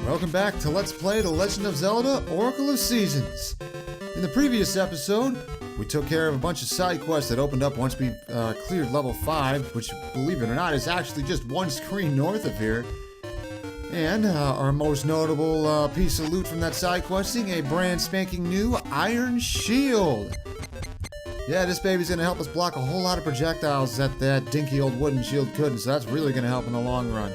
Welcome back to Let's Play The Legend of Zelda Oracle of Seasons. In the previous episode, we took care of a bunch of side quests that opened up once we cleared level 5, which, believe it or not, is actually just one screen north of here. And our most notable piece of loot from that side questing, a brand spanking new iron shield. Yeah, this baby's gonna help us block a whole lot of projectiles that dinky old wooden shield couldn't, so that's really gonna help in the long run.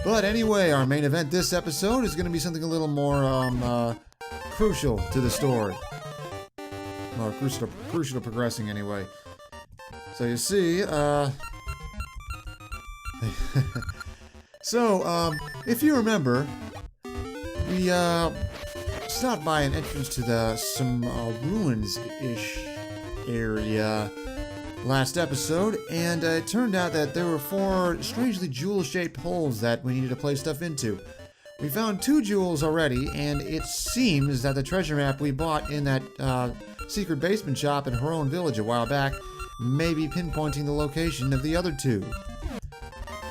But anyway, our main event this episode is gonna be something a little more crucial to the story. Or crucial to progressing anyway. So you see, if you remember, we stopped by an entrance to some ruins-ish area last episode, and it turned out that there were 4 strangely jewel-shaped holes that we needed to place stuff into. We found 2 jewels already, and it seems that the treasure map we bought in that secret basement shop in Haron Village a while back may be pinpointing the location of the other 2.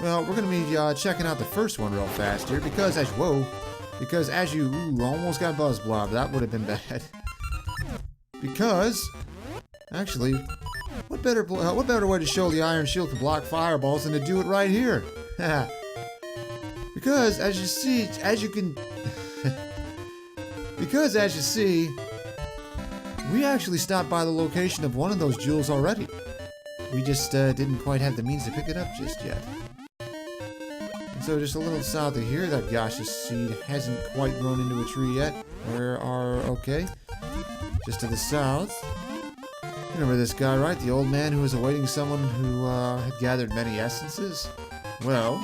Well, we're going to be checking out the first one real fast here, because as you almost got buzz blob. That would have been bad. Because, actually, what better way to show the iron shield can block fireballs than to do it right here? Because as you see, we actually stopped by the location of one of those jewels already. We just didn't quite have the means to pick it up just yet. And so just a little south of here, that gaseous seed hasn't quite grown into a tree yet. Okay, just to the south. You remember this guy, right? The old man who was awaiting someone who had gathered many essences? Well,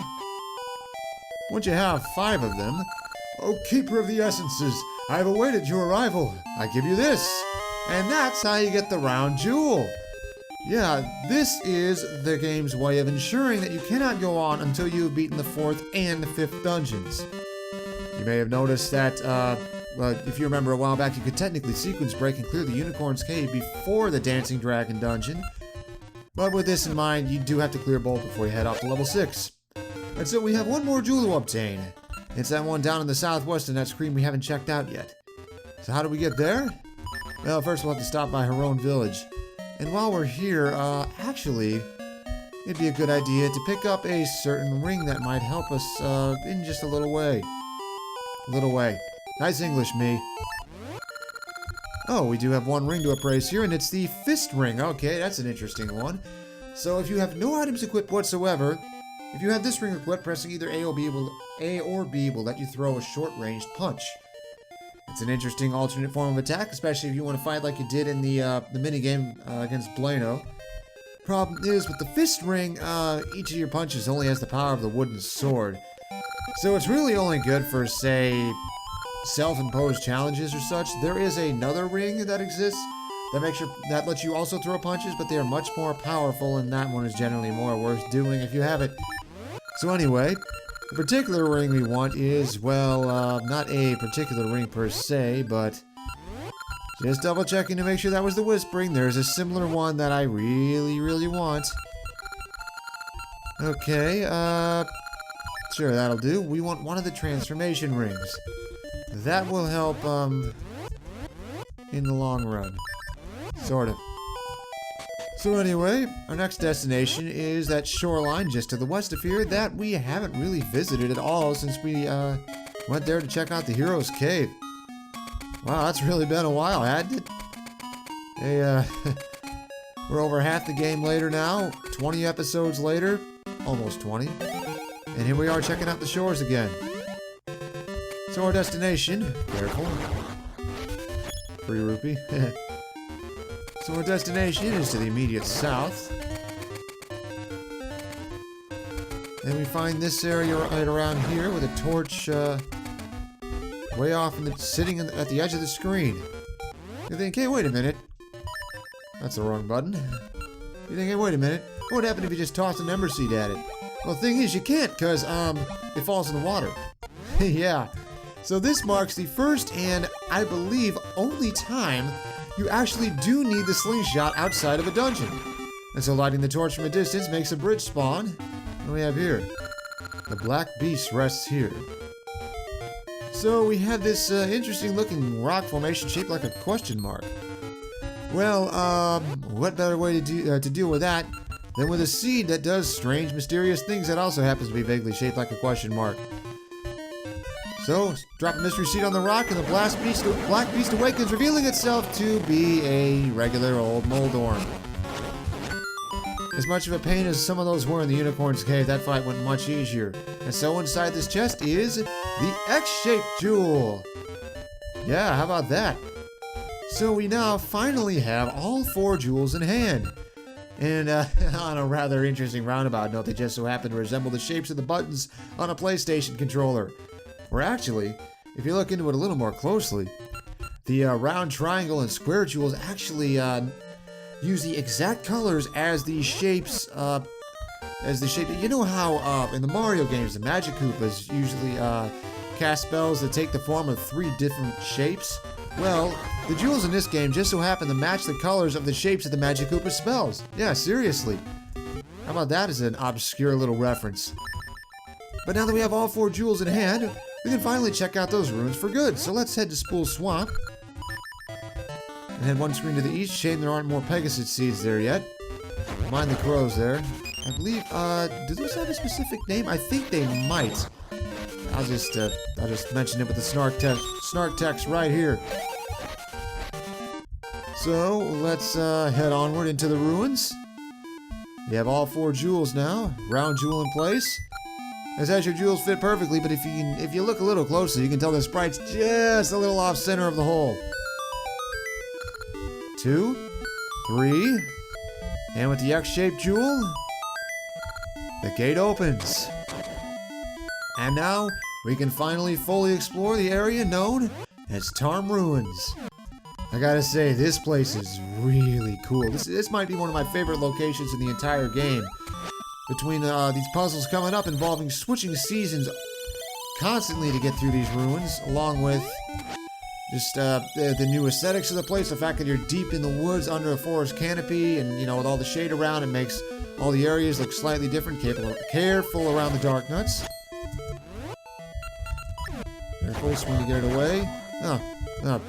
once you have 5 of them, O Keeper of the Essences, I have awaited your arrival. I give you this. And that's how you get the round jewel. Yeah, this is the game's way of ensuring that you cannot go on until you have beaten the 4th and the 5th dungeons. You may have noticed that, if you remember a while back, you could technically sequence break and clear the Unicorn's Cave before the Dancing Dragon dungeon. But with this in mind, you do have to clear both before you head off to level 6. And so we have one more jewel to obtain. It's that one down in the southwest in that screen we haven't checked out yet. So how do we get there? Well, first we'll have to stop by Haron Village. And while we're here, actually, it'd be a good idea to pick up a certain ring that might help us in just a little way. Nice English, me. Oh, we do have one ring to appraise here, and it's the fist ring. Okay, that's an interesting one. So if you have no items equipped whatsoever, if you have this ring equipped, pressing either A or B will let you throw a short-ranged punch. It's an interesting alternate form of attack, especially if you want to fight like you did in the minigame against Blano. Problem is, with the fist ring, each of your punches only has the power of the wooden sword. So it's really only good for, say, self-imposed challenges or such. There is another ring that exists that lets you also throw punches, but they are much more powerful, and that one is generally more worth doing if you have it. So anyway, the particular ring we want is, well, not a particular ring per se, but just double checking to make sure that was the Wisp ring. There's a similar one that I really, really want. Okay, sure, that'll do. We want one of the transformation rings. That will help, in the long run. Sort of. So anyway, our next destination is that shoreline just to the west of here that we haven't really visited at all since we went there to check out the Hero's Cave. Wow, that's really been a while, hadn't it? Hey, we're over half the game later now, 20 episodes later, almost 20, and here we are checking out the shores again. So our destination, careful, free rupee. So our destination is to the immediate south. Then we find this area right around here with a torch way off sitting at the edge of the screen. You think, hey, wait a minute. That's the wrong button. You think, hey, wait a minute. What would happen if you just tossed an ember seed at it? Well, the thing is, you can't, because it falls in the water. Yeah. So this marks the first and, I believe, only time you actually do need the slingshot outside of a dungeon. And so lighting the torch from a distance makes a bridge spawn. What do we have here? The Black Beast rests here. So we have this interesting looking rock formation shaped like a question mark. Well, what better way to deal with that than with a seed that does strange, mysterious things that also happens to be vaguely shaped like a question mark. So, drop a mystery seed on the rock and the black beast awakens, revealing itself to be a regular old Moldorm. As much of a pain as some of those were in the Unicorn's Cave, that fight went much easier. And so inside this chest is the X-shaped jewel. Yeah, how about that? So we now finally have all 4 jewels in hand. And on a rather interesting roundabout note, they just so happen to resemble the shapes of the buttons on a PlayStation controller. Or actually, if you look into it a little more closely, the round, triangle, and square jewels actually use the exact colors as the shapes. You know how in the Mario games, the Magic Koopas usually cast spells that take the form of 3 different shapes? Well, the jewels in this game just so happen to match the colors of the shapes of the Magic Koopa spells. Yeah, seriously. How about that as an obscure little reference? But now that we have all 4 jewels in hand, we can finally check out those ruins for good. So let's head to Spool Swamp. And head 1 screen to the east. Shame there aren't more Pegasus seeds there yet. Mind the crows there. I believe, do those have a specific name? I think they might. I'll just mention it with the snark text right here. So, let's head onward into the ruins. You have all 4 jewels now. Round jewel in place. As your jewels fit perfectly, but if you look a little closer, you can tell the sprite's just a little off center of the hole. 2, 3, and with the X-shaped jewel, the gate opens. And now, we can finally fully explore the area known as Tarm Ruins. I gotta say, this place is really cool. This might be one of my favorite locations in the entire game. Between these puzzles coming up involving switching seasons constantly to get through these ruins, along with just the new aesthetics of the place, the fact that you're deep in the woods under a forest canopy, and you know, with all the shade around, it makes all the areas look slightly different. Careful around the dark nuts. Careful, swing to get it away. Oh,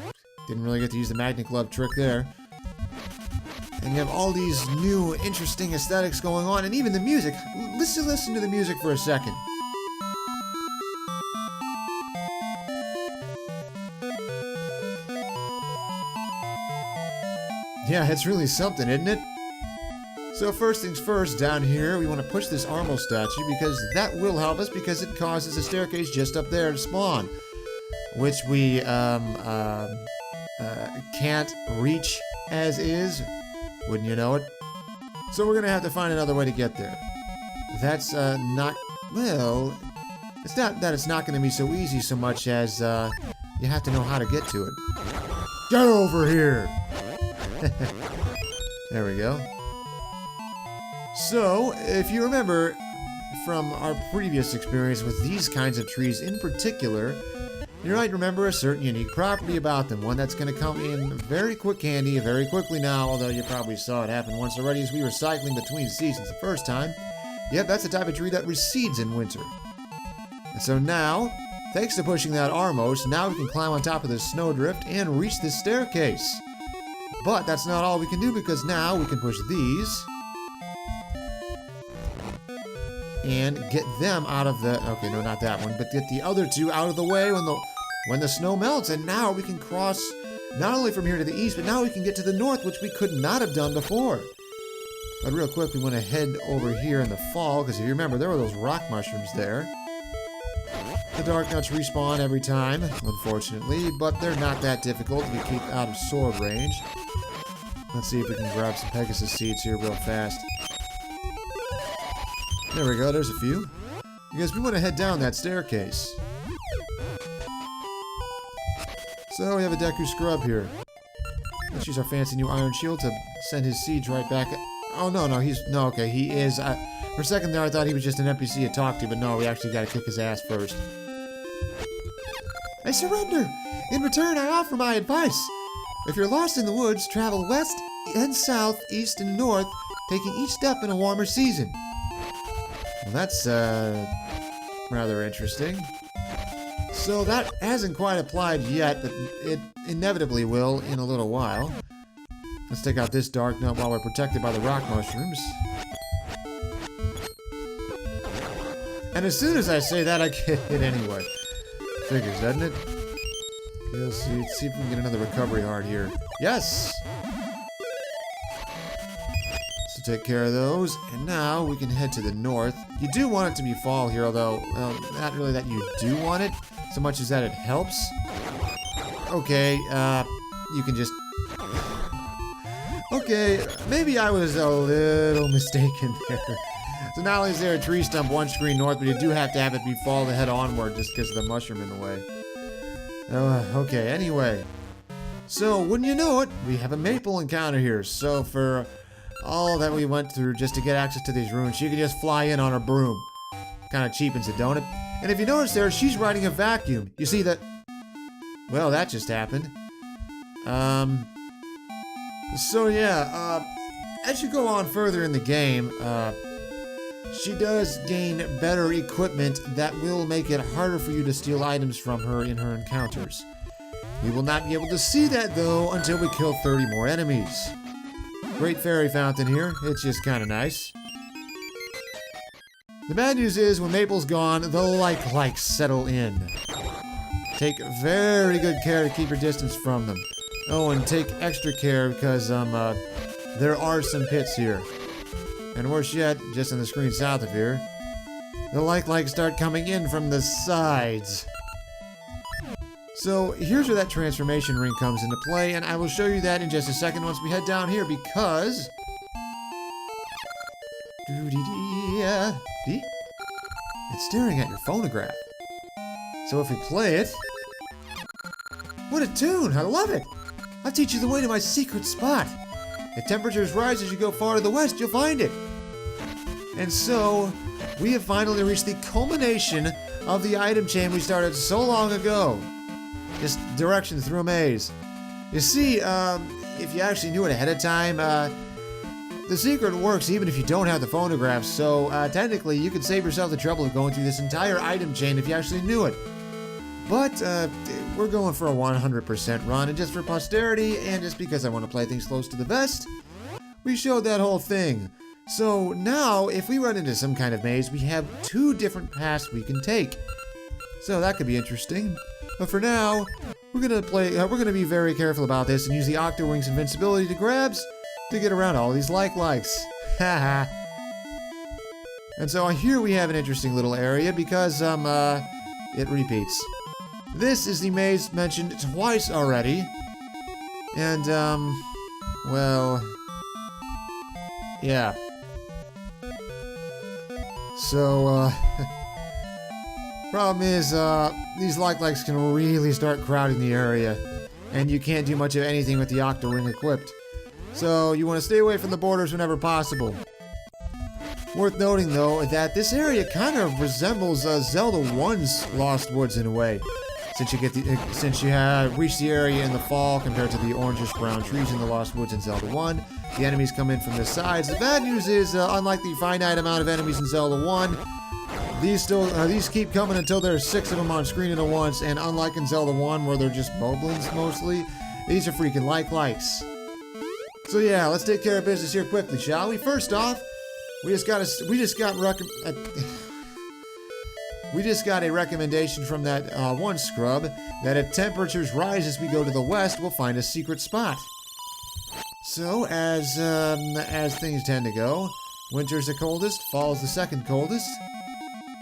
didn't really get to use the Magnet Glove trick there. And you have all these new, interesting aesthetics going on, and even the music. Let's just listen to the music for a second. Yeah, it's really something, isn't it? So first things first, down here, we want to push this Armo statue because that will help us because it causes a staircase just up there to spawn, which we can't reach as is. Wouldn't you know it? So we're gonna have to find another way to get there. That's not, well, it's not that it's not gonna be so easy so much as you have to know how to get to it. Get over here! There we go. So, if you remember from our previous experience with these kinds of trees in particular, you might remember a certain unique property about them, one that's going to come in very quick handy, very quickly now, although you probably saw it happen once already as we were cycling between seasons the first time. Yep, that's the type of tree that recedes in winter. And so now, thanks to pushing that Armos, now we can climb on top of this snowdrift and reach this staircase. But that's not all we can do, because now we can push these and get them out of the, okay, no, not that one, but get the other 2 out of the way when the snow melts, and now we can cross not only from here to the east, but now we can get to the north, which we could not have done before. But real quick, we want to head over here in the fall, because if you remember, there were those rock mushrooms there. The dark nuts respawn every time, unfortunately, but they're not that difficult if you keep out of sword range. Let's see if we can grab some Pegasus seeds here real fast. There we go, there's a few. Because we want to head down that staircase. So we have a Deku Scrub here. Let's use our fancy new Iron Shield to send his seeds right back. Oh, no, okay, he is. For a second there, I thought he was just an NPC to talk to, but no, we actually gotta kick his ass first. I surrender! In return, I offer my advice. If you're lost in the woods, travel west and south, east and north, taking each step in a warmer season. Well, that's, rather interesting. So that hasn't quite applied yet, but it inevitably will in a little while. Let's take out this dark nut while we're protected by the rock mushrooms. And as soon as I say that, I get hit anyway. Figures, doesn't it? Okay, let's see if we can get another recovery heart here. Yes! So take care of those, and now we can head to the north. You do want it to be fall here, although, well, not really that you do want it, so much as that it helps. Okay, you can just... Okay, maybe I was a little mistaken there. So not only is there a tree stump one screen north, but you do have to have it be fall to head onward just because of the mushroom in the way. Okay, anyway. So, wouldn't you know it, we have a maple encounter here. So for all that we went through just to get access to these ruins, she could just fly in on her broom. Kind of cheapens it, don't it? And if you notice there, she's riding a vacuum. You see that? Well, that just happened. So yeah, as you go on further in the game, she does gain better equipment that will make it harder for you to steal items from her in her encounters. We will not be able to see that though until we kill 30 more enemies. Great fairy fountain here, it's just kinda nice. The bad news is when Maple's gone, the like settle in. Take very good care to keep your distance from them. Oh, and take extra care because there are some pits here. And worse yet, just on the screen south of here, the like start coming in from the sides. So here's where that transformation ring comes into play, and I will show you that in just a second once we head down here because... It's staring at your phonograph. So if we play it... What a tune! I love it! I'll teach you the way to my secret spot. If temperatures rise as you go far to the west, you'll find it. And so, we have finally reached the culmination of the item chain we started so long ago. Just directions through a maze. You see, if you actually knew it ahead of time, the secret works even if you don't have the phonograph, so technically you could save yourself the trouble of going through this entire item chain if you actually knew it. But, we're going for a 100% run, and just for posterity, and just because I want to play things close to the vest, we showed that whole thing. So now, if we run into some kind of maze, we have 2 different paths we can take. So that could be interesting. But for now, we're gonna be very careful about this and use the Octowing's invincibility to grabs to get around all these likes. Haha. And so here we have an interesting little area because, it repeats. This is the maze mentioned twice already. And, well... Yeah. So, problem is, these likes can really start crowding the area. And you can't do much of anything with the Octo-Ring equipped. So, you want to stay away from the borders whenever possible. Worth noting, though, that this area kind of resembles Zelda 1's Lost Woods in a way. Since you reach the area in the fall compared to the orangish-brown trees in the Lost Woods in Zelda 1, the enemies come in from the sides. The bad news is, unlike the finite amount of enemies in Zelda 1, these keep coming until there's 6 of them on screen at once, and unlike in Zelda 1 where they're just moblins mostly, these are freaking likes. So yeah, let's take care of business here quickly, shall we? First off, we just got a recommendation from that one scrub that if temperatures rise as we go to the west, we'll find a secret spot. So, as things tend to go, winter's the coldest, fall's the second coldest,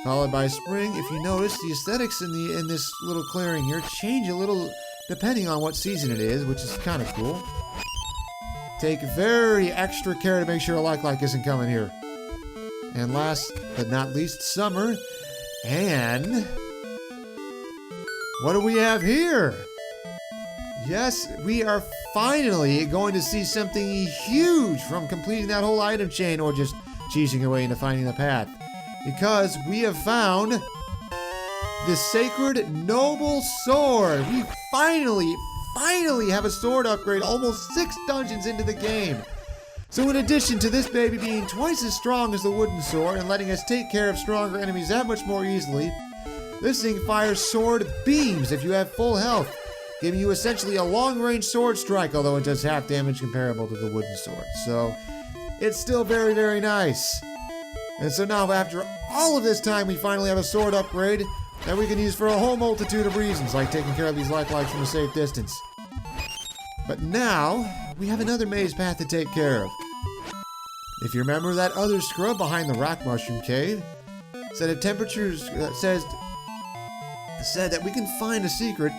followed by spring. If you notice, the aesthetics in this little clearing here change a little depending on what season it is, which is kind of cool. Take very extra care to make sure a like isn't coming here. And last but not least, summer. And what do we have here? Yes, we are finally going to see something huge from completing that whole item chain or just cheesing away into finding the path. Because we have found the Sacred Noble Sword. We finally have a sword upgrade almost 6 dungeons into the game. So in addition to this baby being twice as strong as the wooden sword and letting us take care of stronger enemies that much more easily, This thing fires sword beams if you have full health, giving you essentially a long-range sword strike, although it does half damage comparable to the wooden sword. So, it's still very, very nice. And so now, after all of this time, we finally have a sword upgrade that we can use for a whole multitude of reasons, like taking care of these lifelikes from a safe distance. But now, we have another maze path to take care of. If you remember that other scrub behind the rock mushroom cave, said that temperatures said that we can find a secret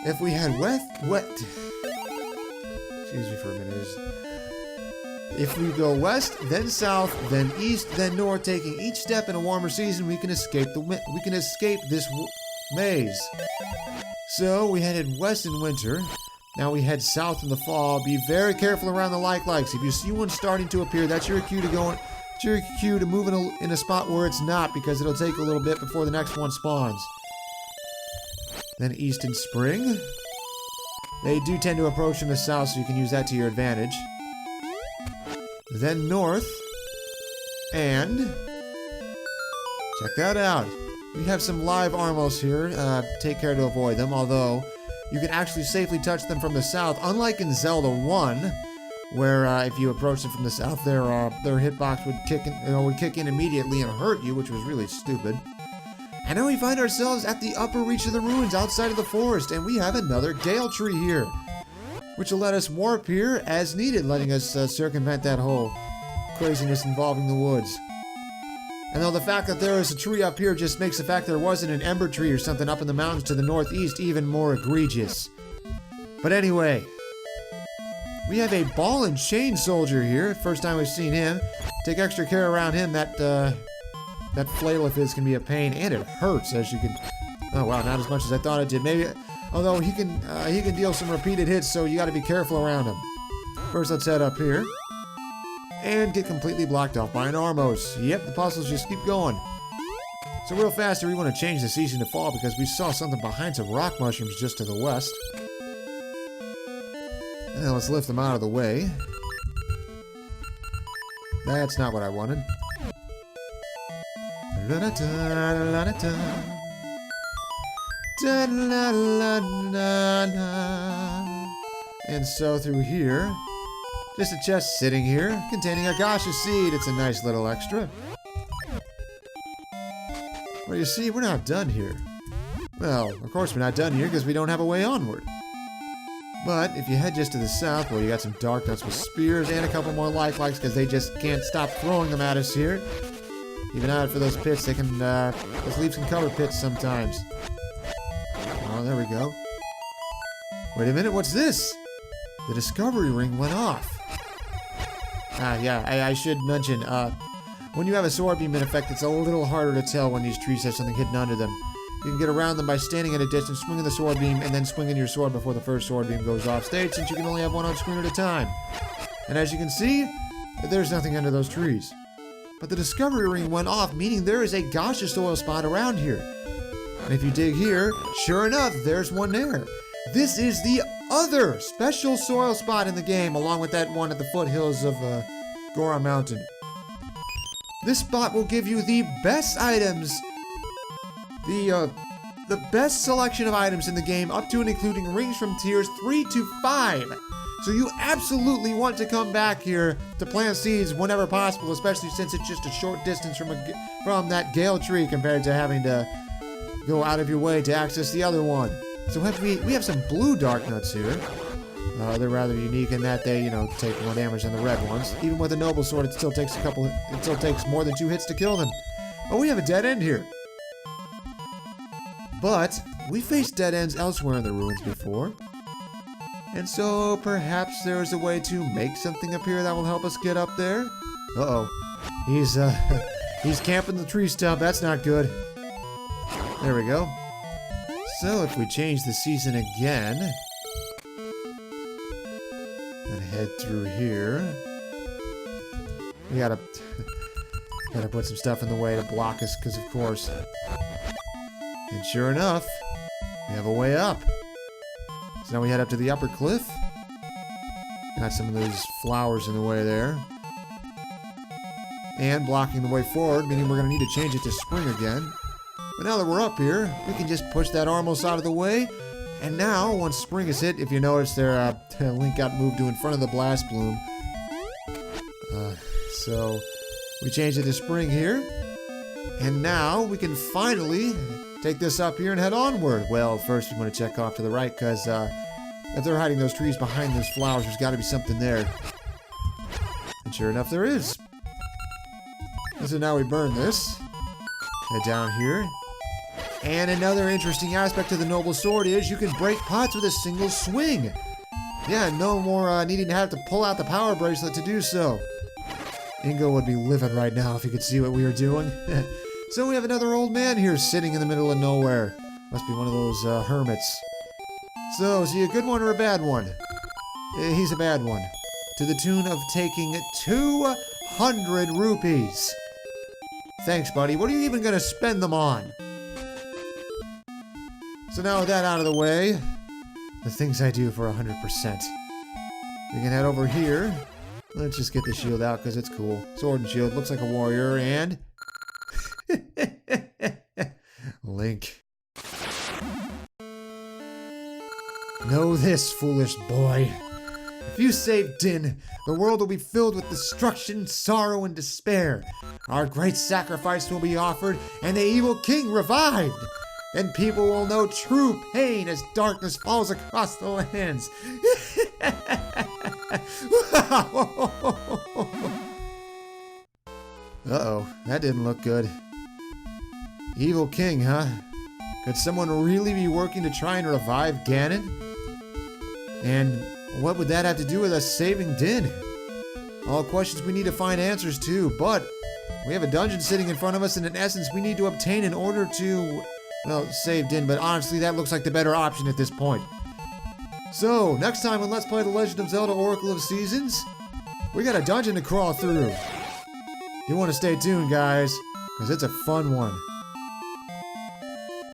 if we had excuse me for a minute. If we go west, then south, then east, then north, taking each step in a warmer season, we can escape this maze. So we headed west in winter. Now we head south in the fall. Be very careful around the likes. If you see one starting to appear, that's your cue to go. It's your cue to move in a spot where it's not, because it'll take a little bit before the next one spawns. Then east in spring. They do tend to approach from the south, so you can use that to your advantage. Then north, and check that out. We have some live Armos here. Take care to avoid them, although you can actually safely touch them from the south, unlike in Zelda 1, where if you approach them from the south, their hitbox would kick in immediately and hurt you, which was really stupid. And now we find ourselves at the upper reach of the ruins outside of the forest, and we have another Gale Tree here, which will let us warp here as needed, letting us circumvent that whole craziness involving the woods. And though the fact that there is a tree up here just makes the fact there wasn't an ember tree or something up in the mountains to the northeast even more egregious. But anyway, we have a ball and chain soldier here. First time we've seen him. Take extra care around him. That flail of his can be a pain, and it hurts, as you can... Oh wow, not as much as I thought it did. Maybe... Although he can deal some repeated hits, so you got to be careful around him. First, let's head up here and get completely blocked off by an Armos. Yep, the puzzles just keep going. So real fast here, we want to change the season to fall because we saw something behind some rock mushrooms just to the west. And then let's lift them out of the way. That's not what I wanted. And so through here, just a chest sitting here containing a gacha seed. It's a nice little extra. Well, you see, we're not done here. Well, of course we're not done here because we don't have a way onward. But if you head just to the south, well, you got some dark nuts with spears and a couple more lifelikes because they just can't stop throwing them at us here. Keep an eye out for those pits. They can, those leaves can cover pits sometimes. Oh, there we go. Wait a minute, what's this? The discovery ring went off. Yeah, I should mention, when you have a sword beam in effect, it's a little harder to tell when these trees have something hidden under them. You can get around them by standing at a distance, swinging the sword beam, and then swinging your sword before the first sword beam goes off stage, since you can only have one on screen at a time. And as you can see, there's nothing under those trees. But the discovery ring went off, meaning there is a gacha soil spot around here. And if you dig here, sure enough, there's one there. This is the other special soil spot in the game, along with that one at the foothills of Gora Mountain. This spot will give you the best items, the best selection of items in the game, up to and including rings from tiers 3 to 5. So you absolutely want to come back here to plant seeds whenever possible, especially since it's just a short distance from that Gale Tree compared to having to go out of your way to access the other one. So we have some blue dark nuts here. They're rather unique in that they, take more damage than the red ones. Even with a noble sword, it still takes more than 2 hits to kill them. Oh, we have a dead end here. But we faced dead ends elsewhere in the ruins before. And so perhaps there's a way to make something appear that will help us get up there. Uh-oh. He's camping the tree stump. That's not good. There we go. So if we change the season again and head through here, we gotta put some stuff in the way to block us, because of course. And sure enough, we have a way up. So now we head up to the upper cliff. Got some of those flowers in the way there. And blocking the way forward, meaning we're going to need to change it to spring again. But now that we're up here, we can just push that almost out of the way. And now, once spring is hit, if you notice there, Link got moved to in front of the Blast Bloom. So, we changed it to spring here. And now, we can finally take this up here and head onward. Well, first we want to check off to the right, because if they're hiding those trees behind those flowers, there's got to be something there. And sure enough, there is. And so now we burn this. Head down here. And another interesting aspect of the Noble Sword is you can break pots with a single swing. Yeah, no more needing to have to pull out the power bracelet to do so. Ingo would be livid right now if he could see what we were doing. So we have another old man here sitting in the middle of nowhere. Must be one of those hermits. So, is he a good one or a bad one? He's a bad one. To the tune of taking 200 rupees. Thanks, buddy. What are you even going to spend them on? So now with that out of the way, the things I do for 100%. We can head over here. Let's just get the shield out because it's cool. Sword and shield. Looks like a warrior. And... Link. Know this, foolish boy. If you save Din, the world will be filled with destruction, sorrow, and despair. Our great sacrifice will be offered, and the evil king revived. Then people will know true pain as darkness falls across the lands. Uh-oh, that didn't look good. Evil king, huh? Could someone really be working to try and revive Ganon? And what would that have to do with us saving Din? All questions we need to find answers to, but we have a dungeon sitting in front of us, and in essence, we need to obtain in order to, well, save Din, but honestly, that looks like the better option at this point. So, next time on Let's Play The Legend of Zelda Oracle of Seasons, we got a dungeon to crawl through. You want to stay tuned, guys, because it's a fun one.